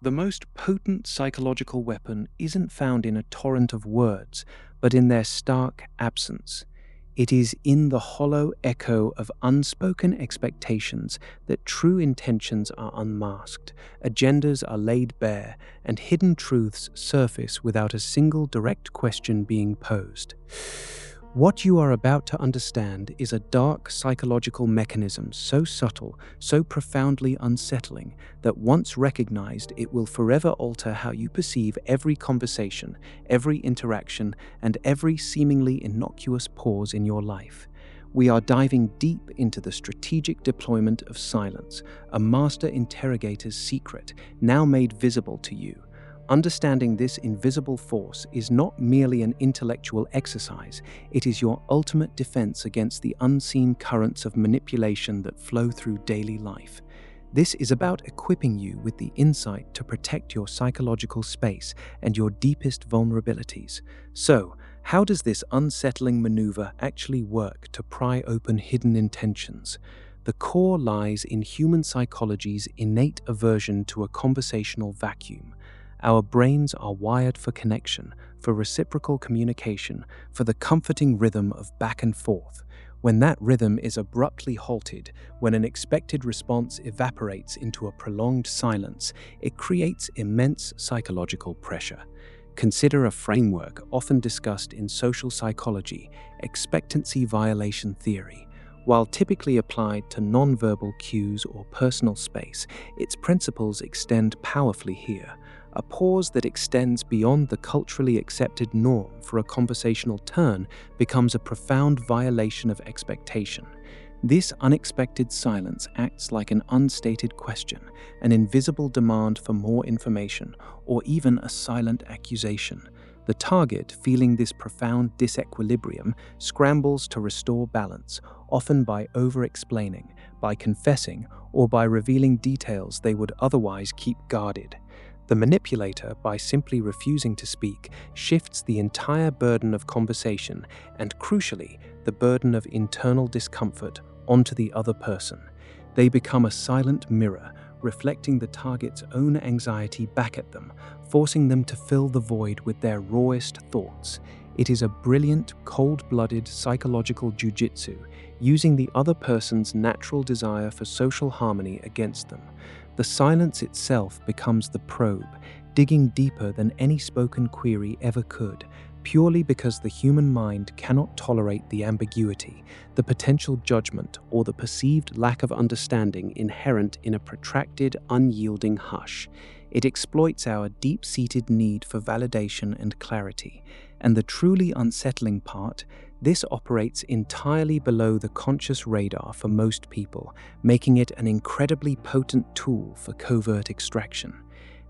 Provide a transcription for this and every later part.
The most potent psychological weapon isn't found in a torrent of words, but in their stark absence. It is in the hollow echo of unspoken expectations that true intentions are unmasked, agendas are laid bare, and hidden truths surface without a single direct question being posed. What you are about to understand is a dark psychological mechanism so subtle, so profoundly unsettling, that once recognized, it will forever alter how you perceive every conversation, every interaction, and every seemingly innocuous pause in your life. We are diving deep into the strategic deployment of silence, a master interrogator's secret, now made visible to you. Understanding this invisible force is not merely an intellectual exercise, it is your ultimate defense against the unseen currents of manipulation that flow through daily life. This is about equipping you with the insight to protect your psychological space and your deepest vulnerabilities. So, how does this unsettling maneuver actually work to pry open hidden intentions? The core lies in human psychology's innate aversion to a conversational vacuum. Our brains are wired for connection, for reciprocal communication, for the comforting rhythm of back and forth. When that rhythm is abruptly halted, when an expected response evaporates into a prolonged silence, it creates immense psychological pressure. Consider a framework often discussed in social psychology, expectancy violation theory. While typically applied to nonverbal cues or personal space, its principles extend powerfully here. A pause that extends beyond the culturally accepted norm for a conversational turn becomes a profound violation of expectation. This unexpected silence acts like an unstated question, an invisible demand for more information, or even a silent accusation. The target, feeling this profound disequilibrium, scrambles to restore balance, often by over-explaining, by confessing, or by revealing details they would otherwise keep guarded. The manipulator, by simply refusing to speak, shifts the entire burden of conversation and, crucially, the burden of internal discomfort onto the other person. They become a silent mirror, reflecting the target's own anxiety back at them, forcing them to fill the void with their rawest thoughts. It is a brilliant, cold-blooded psychological jujitsu, using the other person's natural desire for social harmony against them. The silence itself becomes the probe, digging deeper than any spoken query ever could, purely because the human mind cannot tolerate the ambiguity, the potential judgment, or the perceived lack of understanding inherent in a protracted, unyielding hush. It exploits our deep-seated need for validation and clarity. And the truly unsettling part, this operates entirely below the conscious radar for most people, making it an incredibly potent tool for covert extraction.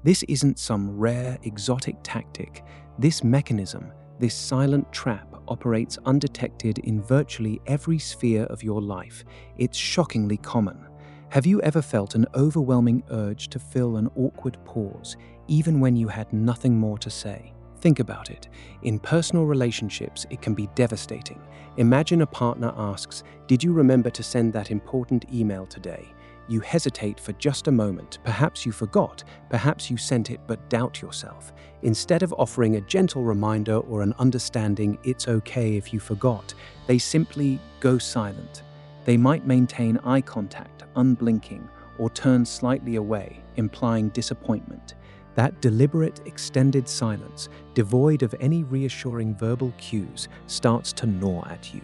This isn't some rare, exotic tactic. This mechanism, this silent trap, operates undetected in virtually every sphere of your life. It's shockingly common. Have you ever felt an overwhelming urge to fill an awkward pause, even when you had nothing more to say? Think about it. In personal relationships, it can be devastating. Imagine a partner asks, "Did you remember to send that important email today?" You hesitate for just a moment. Perhaps you forgot, perhaps you sent it but doubt yourself. Instead of offering a gentle reminder or an understanding "it's okay if you forgot," they simply go silent. They might maintain eye contact, unblinking, or turn slightly away, implying disappointment. That deliberate, extended silence, devoid of any reassuring verbal cues, starts to gnaw at you.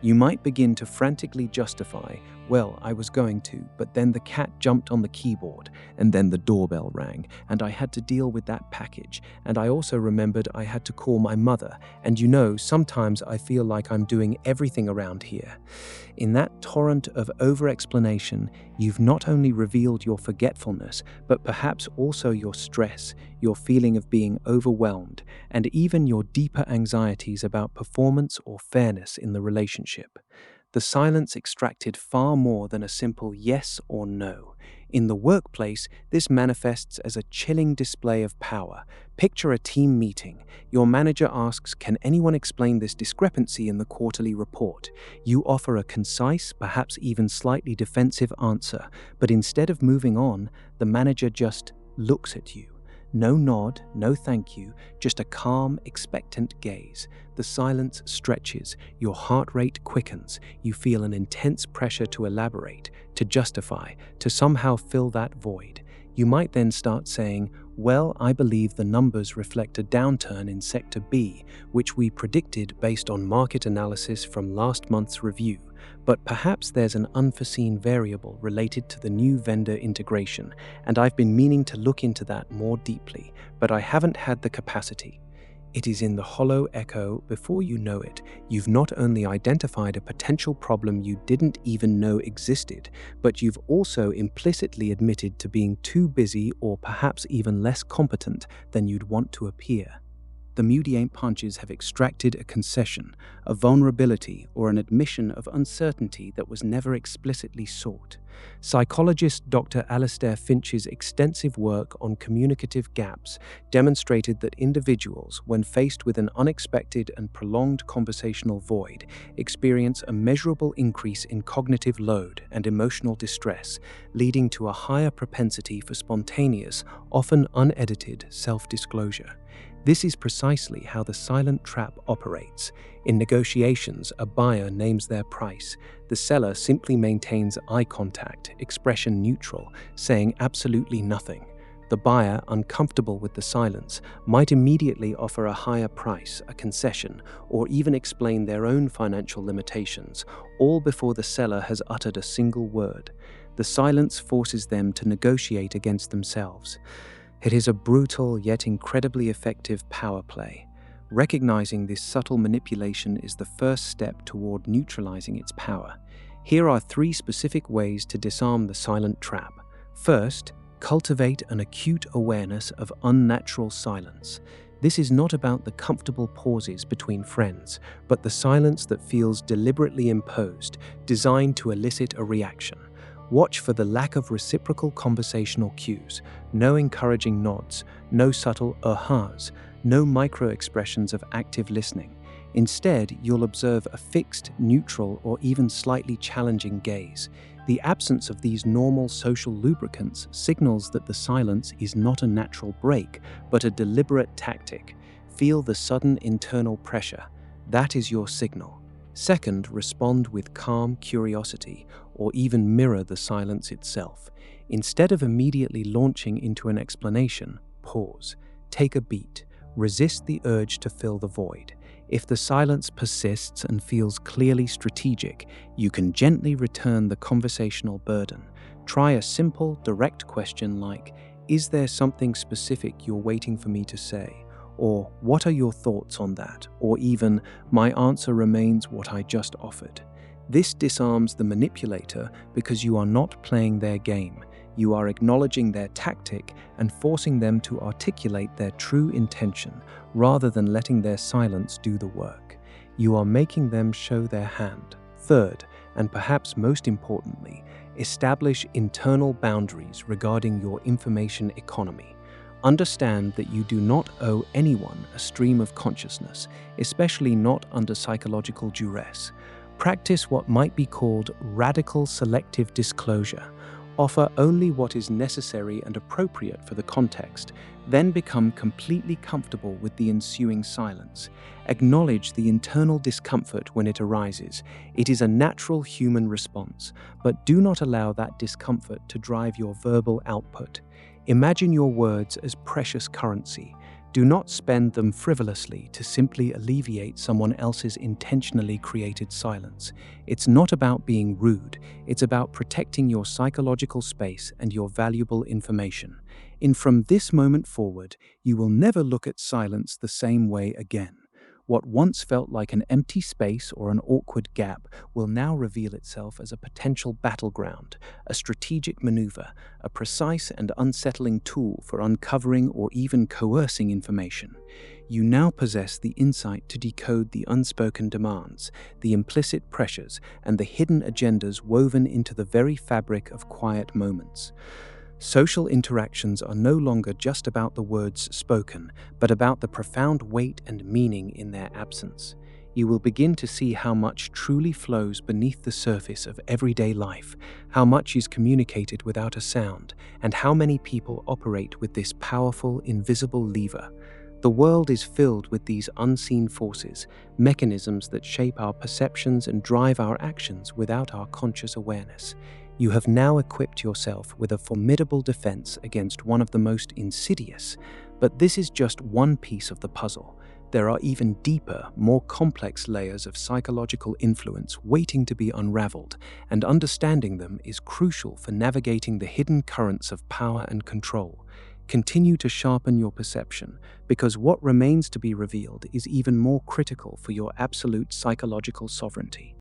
You might begin to frantically justify, "Well, I was going to, but then the cat jumped on the keyboard, and then the doorbell rang, and I had to deal with that package, and I also remembered I had to call my mother, and sometimes I feel like I'm doing everything around here." In that torrent of over-explanation, you've not only revealed your forgetfulness, but perhaps also your stress, your feeling of being overwhelmed, and even your deeper anxieties about performance or fairness in the relationship. The silence extracted far more than a simple yes or no. In the workplace, this manifests as a chilling display of power. Picture a team meeting. Your manager asks, "Can anyone explain this discrepancy in the quarterly report?" You offer a concise, perhaps even slightly defensive answer, but instead of moving on, the manager just looks at you. No nod, no thank you, just a calm, expectant gaze. The silence stretches, your heart rate quickens, you feel an intense pressure to elaborate, to justify, to somehow fill that void. You might then start saying, "Well, I believe the numbers reflect a downturn in Sector B, which we predicted based on market analysis from last month's review. But perhaps there's an unforeseen variable related to the new vendor integration, and I've been meaning to look into that more deeply, but I haven't had the capacity." It is in the hollow echo. Before you know it, you've not only identified a potential problem you didn't even know existed, but you've also implicitly admitted to being too busy or perhaps even less competent than you'd want to appear. The Moody Ain't Punches have extracted a concession, a vulnerability, or an admission of uncertainty that was never explicitly sought. Psychologist Dr. Alastair Finch's extensive work on communicative gaps demonstrated that individuals, when faced with an unexpected and prolonged conversational void, experience a measurable increase in cognitive load and emotional distress, leading to a higher propensity for spontaneous, often unedited self-disclosure. This is precisely how the silent trap operates. In negotiations, a buyer names their price. The seller simply maintains eye contact, expression neutral, saying absolutely nothing. The buyer, uncomfortable with the silence, might immediately offer a higher price, a concession, or even explain their own financial limitations, all before the seller has uttered a single word. The silence forces them to negotiate against themselves. It is a brutal yet incredibly effective power play. Recognizing this subtle manipulation is the first step toward neutralizing its power. Here are 3 specific ways to disarm the silent trap. First, cultivate an acute awareness of unnatural silence. This is not about the comfortable pauses between friends, but the silence that feels deliberately imposed, designed to elicit a reaction. Watch for the lack of reciprocal conversational cues, no encouraging nods, no subtle ahas, no micro-expressions of active listening. Instead, you'll observe a fixed, neutral, or even slightly challenging gaze. The absence of these normal social lubricants signals that the silence is not a natural break, but a deliberate tactic. Feel the sudden internal pressure. That is your signal. Second, respond with calm curiosity, or even mirror the silence itself. Instead of immediately launching into an explanation, pause, take a beat, resist the urge to fill the void. If the silence persists and feels clearly strategic, you can gently return the conversational burden. Try a simple, direct question like, "Is there something specific you're waiting for me to say?" Or, "What are your thoughts on that?" Or even, "My answer remains what I just offered." This disarms the manipulator because you are not playing their game. You are acknowledging their tactic and forcing them to articulate their true intention rather than letting their silence do the work. You are making them show their hand. Third, and perhaps most importantly, establish internal boundaries regarding your information economy. Understand that you do not owe anyone a stream of consciousness, especially not under psychological duress. Practice what might be called radical selective disclosure. Offer only what is necessary and appropriate for the context, then become completely comfortable with the ensuing silence. Acknowledge the internal discomfort when it arises. It is a natural human response, but do not allow that discomfort to drive your verbal output. Imagine your words as precious currency. Do not spend them frivolously to simply alleviate someone else's intentionally created silence. It's not about being rude, it's about protecting your psychological space and your valuable information. From this moment forward, you will never look at silence the same way again. What once felt like an empty space or an awkward gap will now reveal itself as a potential battleground, a strategic maneuver, a precise and unsettling tool for uncovering or even coercing information. You now possess the insight to decode the unspoken demands, the implicit pressures, and the hidden agendas woven into the very fabric of quiet moments. Social interactions are no longer just about the words spoken, but about the profound weight and meaning in their absence. you will begin to see how much truly flows beneath the surface of everyday life, how much is communicated without a sound, and how many people operate with this powerful, invisible lever. The world is filled with these unseen forces, mechanisms that shape our perceptions and drive our actions without our conscious awareness. You have now equipped yourself with a formidable defense against one of the most insidious, but this is just one piece of the puzzle. There are even deeper, more complex layers of psychological influence waiting to be unraveled, and understanding them is crucial for navigating the hidden currents of power and control. Continue to sharpen your perception, because what remains to be revealed is even more critical for your absolute psychological sovereignty.